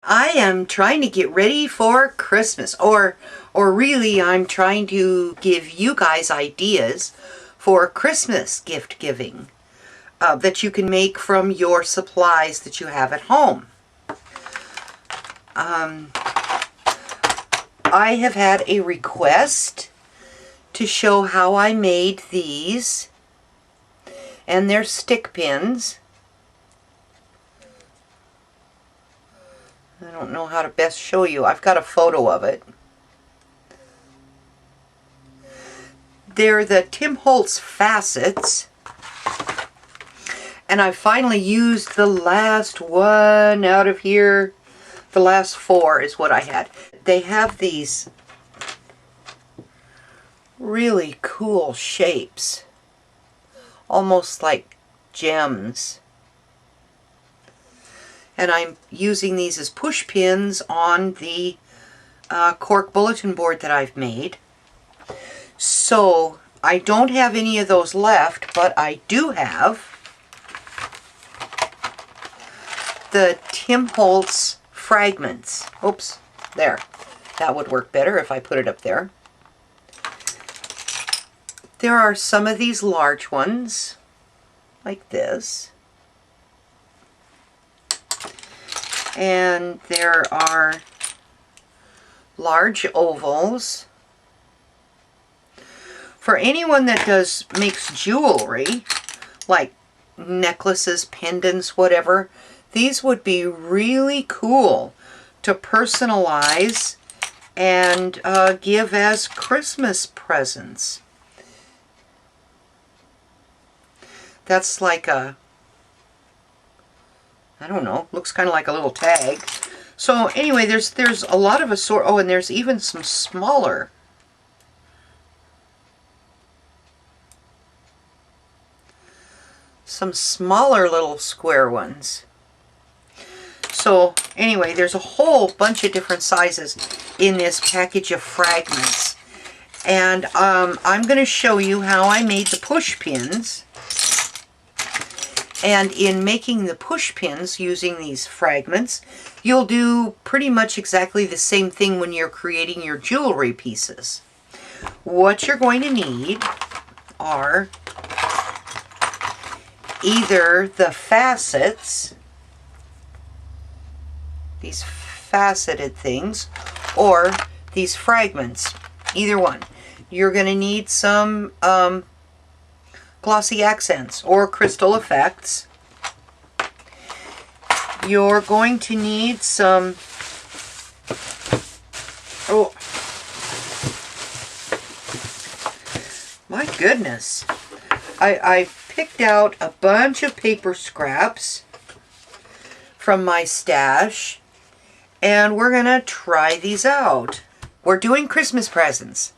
I am trying to get ready for Christmas, or really I'm trying to give you guys ideas for Christmas gift giving that you can make from your supplies that you have at home. I have had a request to show how I made these, and they're stick pins. I don't know how to best show you. I've got a photo of it. They're the Tim Holtz facets, and I finally used the last one out of here. The last four is what I had. They have these really cool shapes, almost like gems. And I'm using these as push pins on the cork bulletin board that I've made. So I don't have any of those left, but I do have the Tim Holtz Fragments. Oops, there. That would work better if I put it up there. There are some of these large ones, like this. And there are large ovals. For anyone that makes jewelry, like necklaces, pendants, whatever, these would be really cool to personalize and give as Christmas presents. That's like a, I don't know, looks kind of like a little tag. So anyway, there's a lot of oh, and there's even some smaller. Some smaller little square ones. So anyway, there's a whole bunch of different sizes in this package of fragments. And I'm going to show you how I made the push pins. And in making the push pins using these fragments, you'll do pretty much exactly the same thing when you're creating your jewelry pieces. What you're going to need are either the facets, these faceted things, or these fragments, either one. You're going to need some Glossy Accents or Crystal Effects. You're going to need some, oh my goodness, I picked out a bunch of paper scraps from my stash, and we're gonna try these out. We're doing Christmas presents.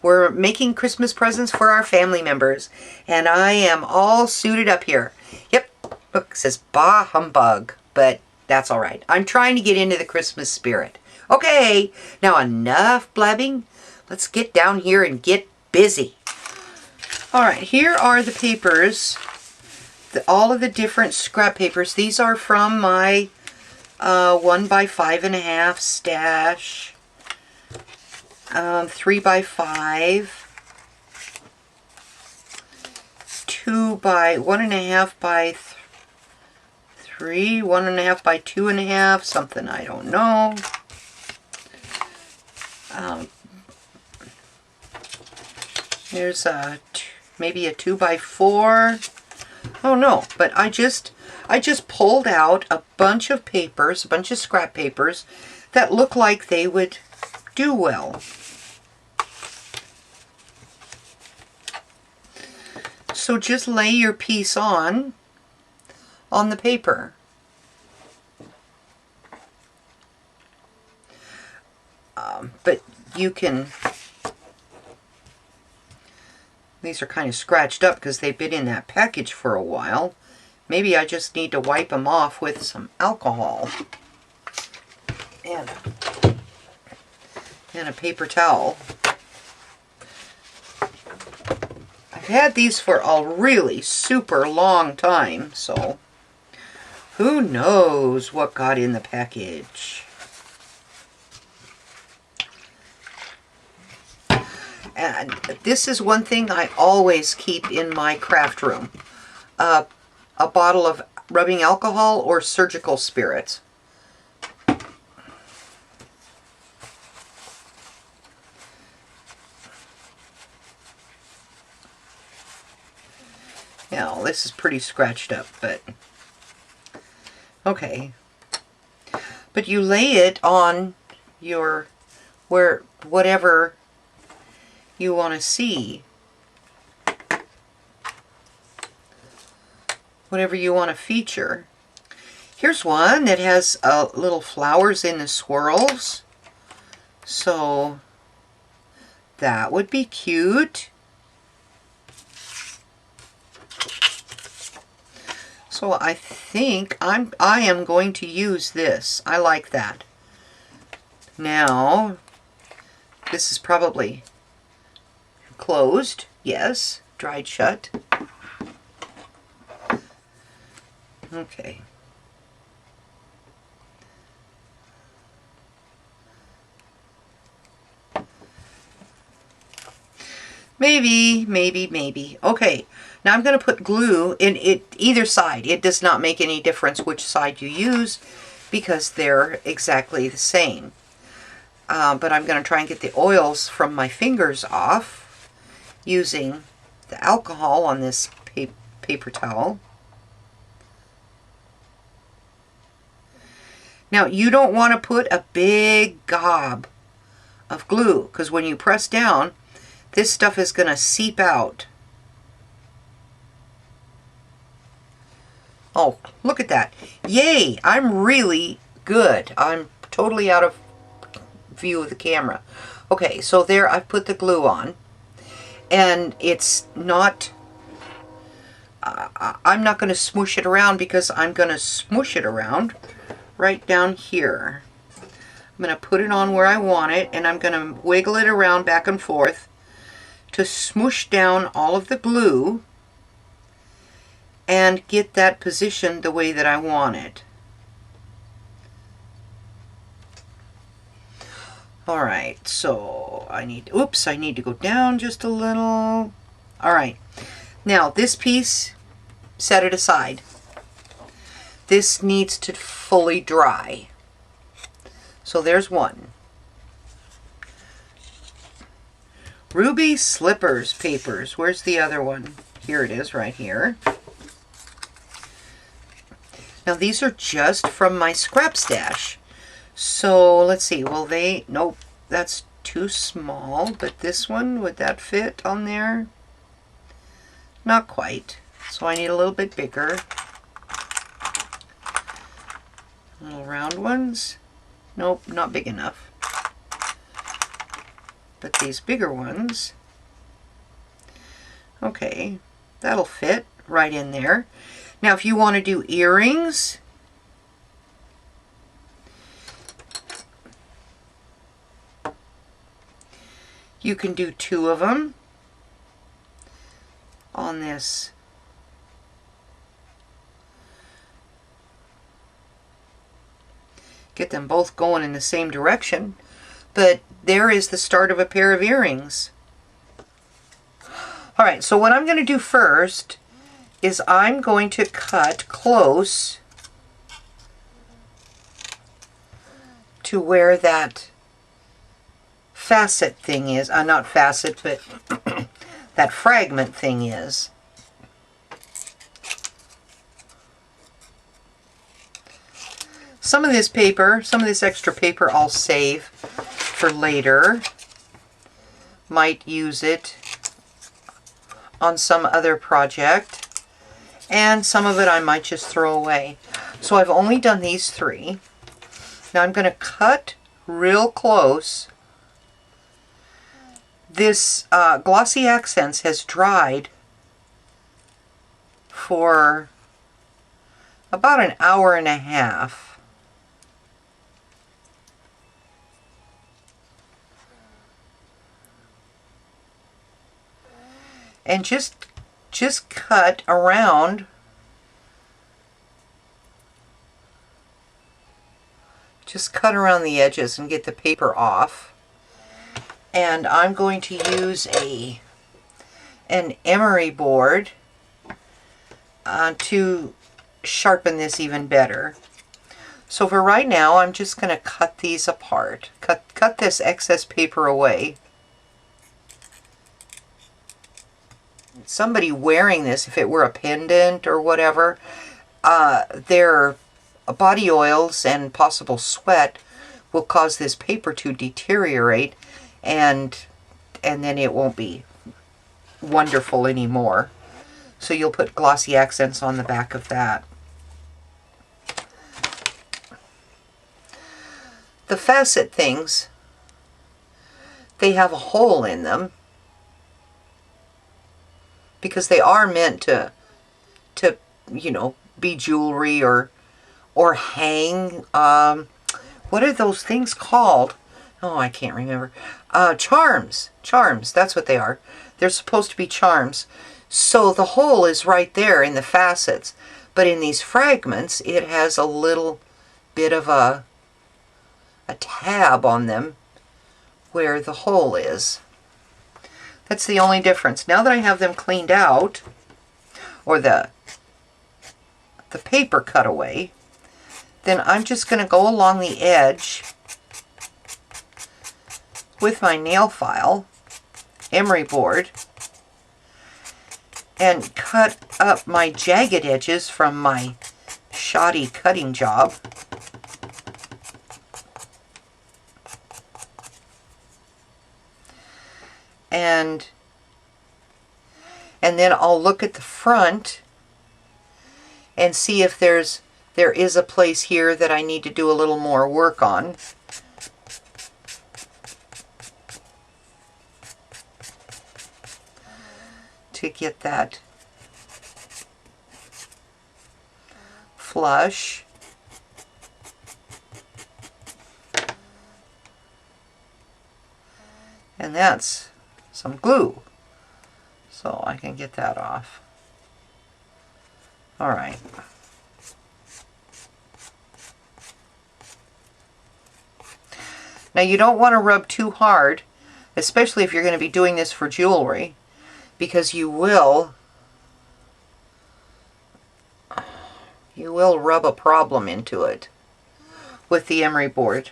We're making Christmas presents for our family members, and I am all suited up here. Yep, look, it says bah humbug, but that's all right. I'm trying to get into the Christmas spirit. Okay, now enough blabbing. Let's get down here and get busy. All right, here are the papers, all of the different scrap papers. These are from my 1 by 5.5 stash. 3 by 5, 2 by 1.5 by 3, 1.5 by 2.5, something I don't know. There's maybe a 2 by 4. Oh no, but I just pulled out a bunch of papers, a bunch of scrap papers that look like they would do well. So just lay your piece on the paper. But you can, these are kind of scratched up because they've been in that package for a while. Maybe I just need to wipe them off with some alcohol and a paper towel. I've had these for a really super long time, so Who knows what got in the package? And this is one thing I always keep in my craft room. A bottle of rubbing alcohol or surgical spirits. Now, this is pretty scratched up, but okay. But you lay it on your, whatever you want to see. Whatever you want to feature. Here's one that has little flowers in the swirls. So that would be cute. So I think I am going to use this. I like that. Now, this is probably closed. Yes, dried shut. Okay. Maybe. Okay. Now I'm going to put glue in either side. It does not make any difference which side you use because they're exactly the same. But I'm going to try and get the oils from my fingers off using the alcohol on this paper towel. Now you don't want to put a big gob of glue because when you press down, this stuff is going to seep out. Oh, look at that. Yay! I'm really good. I'm totally out of view of the camera. Okay, so there I've put the glue on. And it's not... I'm not going to smoosh it around because I'm going to smoosh it around right down here. I'm going to put it on where I want it, and I'm going to wiggle it around back and forth to smoosh down all of the glue and get that positioned the way that I want it. Alright, so I need to go down just a little. Alright, now this piece, set it aside. This needs to fully dry. So there's one. Ruby Slippers papers. Where's the other one? Here it is, right here. Now these are just from my scrap stash. So let's see, will they, nope, that's too small, but this one, would that fit on there? Not quite. So I need a little bit bigger. Little round ones. Nope, not big enough. But these bigger ones, okay, that'll fit right in there. Now if you want to do earrings, you can do 2 of them on this. Get them both going in the same direction, but there is the start of a pair of earrings. Alright, so what I'm going to do first is I'm going to cut close to where that facet thing is. Not facet, but that fragment thing is. Some of this paper, some of this extra paper I'll save for later. Might use it on some other project. And some of it I might just throw away. So I've only done these 3. Now I'm going to cut real close. This Glossy Accents has dried for about an hour and a half. And just cut around just cut around the edges and get the paper off. And I'm going to use an emery board to sharpen this even better. So for right now, I'm just going to cut these apart. Cut this excess paper away. Somebody wearing this, if it were a pendant or whatever, their body oils and possible sweat will cause this paper to deteriorate, and then it won't be wonderful anymore. So you'll put Glossy Accents on the back of that. The facet things, they have a hole in them because they are meant to you know, be jewelry or hang. What are those things called? Oh, I can't remember. Charms. Charms, that's what they are. They're supposed to be charms. So the hole is right there in the facets. But in these fragments, it has a little bit of a tab on them where the hole is. That's the only difference. Now that I have them cleaned out, or the paper cut away, then I'm just going to go along the edge with my nail file, emery board, and cut up my jagged edges from my shoddy cutting job. And then I'll look at the front and see if there is a place here that I need to do a little more work on. To get that flush. And that's some glue, so I can get that off. All right. Now you don't want to rub too hard, especially if you're going to be doing this for jewelry, because you will rub a problem into it with the emery board.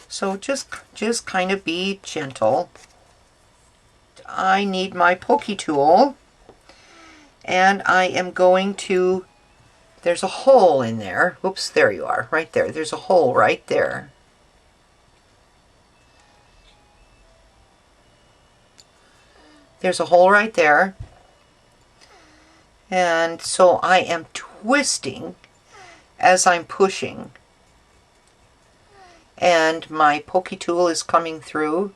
So just kind of be gentle. I need my pokey tool, and I am going to, there's a hole in there. Oops, there you are, right there. There's a hole right there. There's a hole right there. And so I am twisting as I'm pushing. And my pokey tool is coming through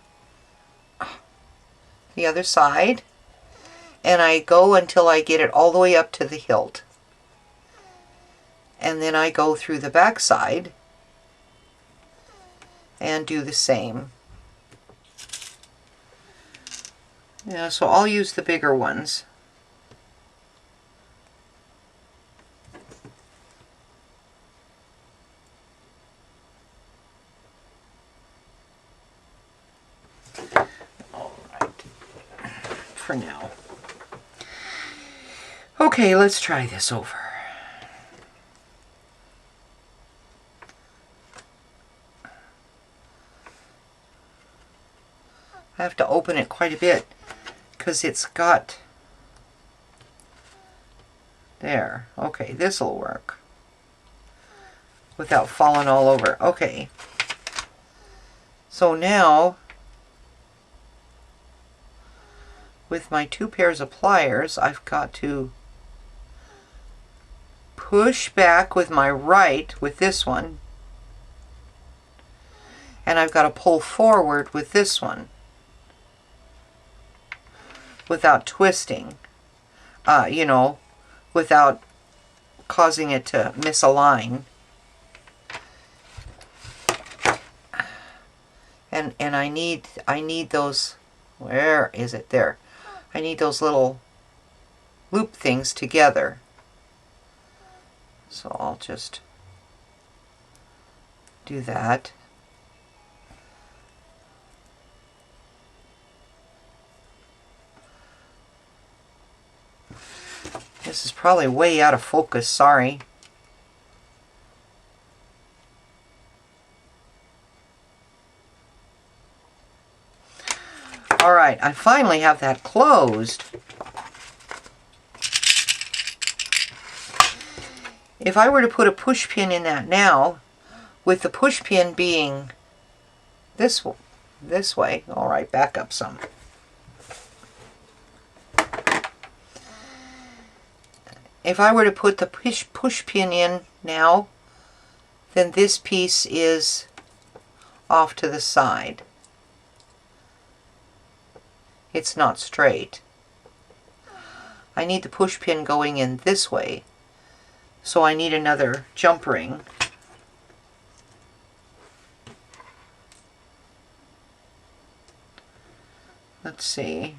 the other side. And I go until I get it all the way up to the hilt. And then I go through the back side and do the same. Yeah, so I'll use the bigger ones. All right, for now. Okay, let's try this over. I have to open it quite a bit because it's got, there. Okay, this'll work without falling all over. Okay. So now, with my 2 pairs of pliers, I've got to push back with my right with this one, and I've got to pull forward with this one without twisting, you know, without causing it to misalign. And I need those, where is it? There. I need those little loop things together. So I'll just do that. This is probably way out of focus, sorry. Alright, I finally have that closed. If I were to put a push pin in that now, with the push pin being this way, alright, back up some. If I were to put the push pin in now, then this piece is off to the side. It's not straight. I need the push pin going in this way, so I need another jump ring. Let's see.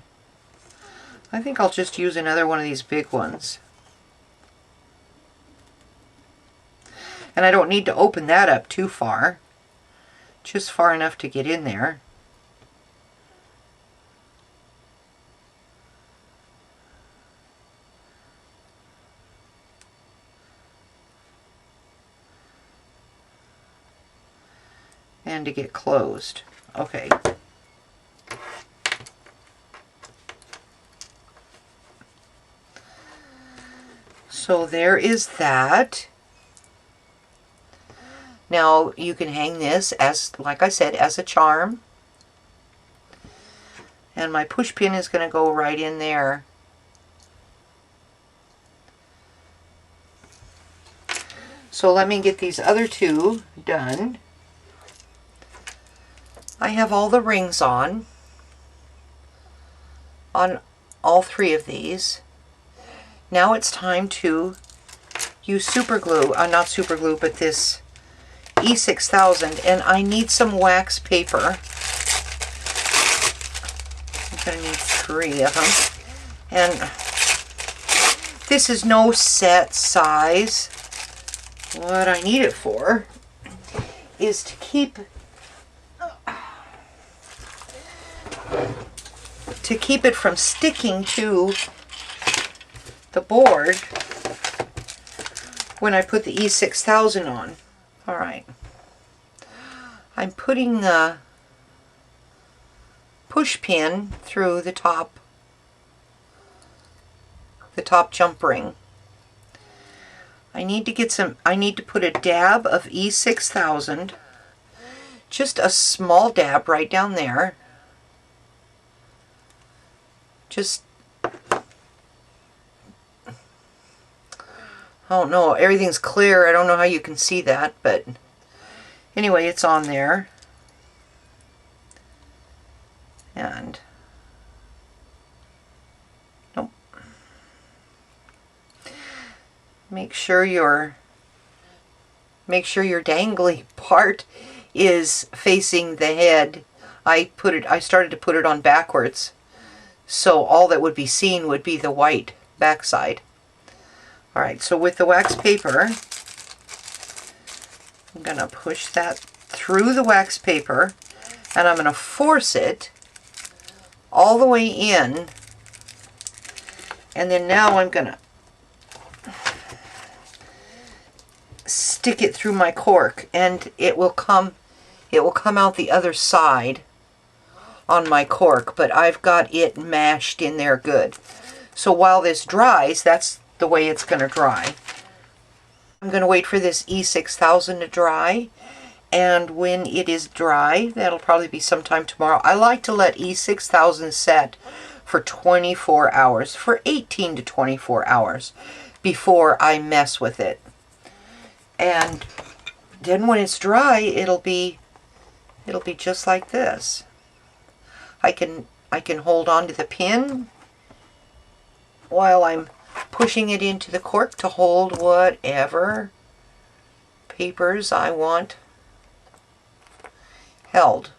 I think I'll just use another one of these big ones. And I don't need to open that up too far, just far enough to get in there. And to get closed. Okay. So there is that. Now you can hang this as, like I said, as a charm. And my push pin is going to go right in there. So let me get these other two done. I have all the rings on all three of these. Now it's time to use super glue, not super glue, but this E6000, and I need some wax paper. I'm going to need 3 of them. And this is no set size. What I need it for is to keep it from sticking to the board when I put the E6000 on. Alright. I'm putting the push pin through the top jump ring. I need to put a dab of E6000, just a small dab right down there. Just, I don't know, everything's clear. I don't know how you can see that, but anyway, it's on there. And, nope. Make sure your dangly part is facing the head. I started to put it on backwards, so all that would be seen would be the white backside. Alright, so with the wax paper, I'm going to push that through the wax paper, and I'm going to force it all the way in, and then now I'm going to stick it through my cork, and it will come out the other side on my cork, but I've got it mashed in there good. So while this dries, that's the way it's going to dry. I'm going to wait for this E6000 to dry, and when it is dry, that'll probably be sometime tomorrow. I like to let E6000 set for 24 hours, for 18 to 24 hours before I mess with it. And then when it's dry, it'll be just like this. I can hold on to the pin while I'm pushing it into the cork to hold whatever papers I want held.